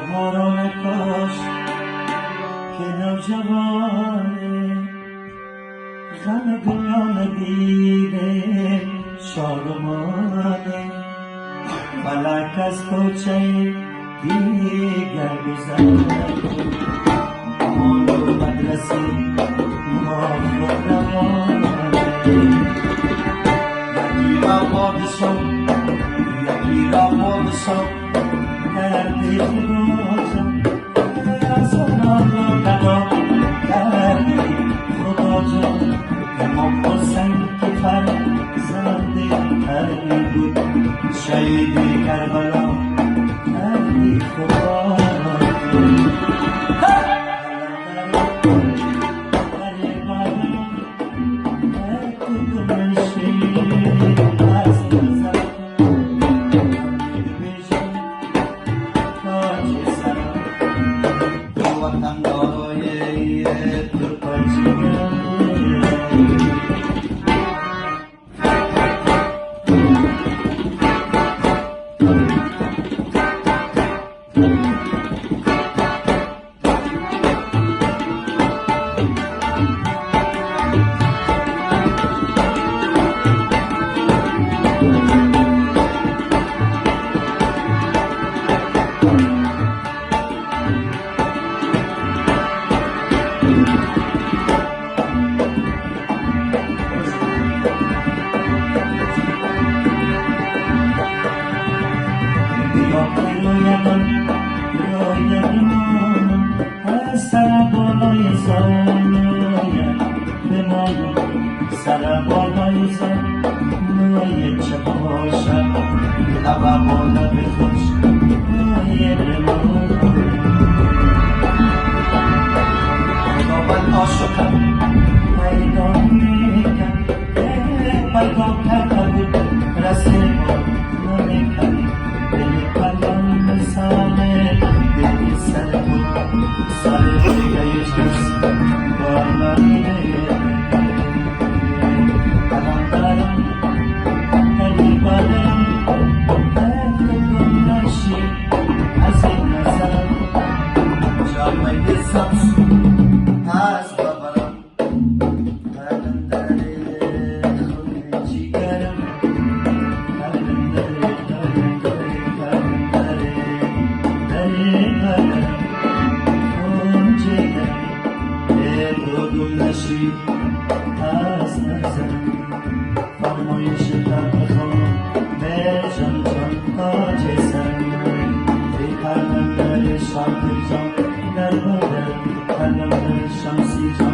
بهاران کاش که نوجوانه غم گلان دیده شادمانه فلک از کوچه دیگر گذرد امان و مدرسه ما خود روانه یکی را بابشم یکی را بابشم در دل بازم از اونان را ندا کردی خدا جان امام حسین که فرزند کرمی بود شهید کربلا کردی خدا سر بالای زنای چه باشم لبم و لب خوش مایه بمانم با من عاشقم پیدا میکن پیدا کرده بود رسه ما نمیکن دل پلان مثاله دلی سر بود سر دیگه جست بالایه از نظر فرمایش تبخان به جان جان تاج سر به پرنده شاکر جان در بدر پرنده شمسی جان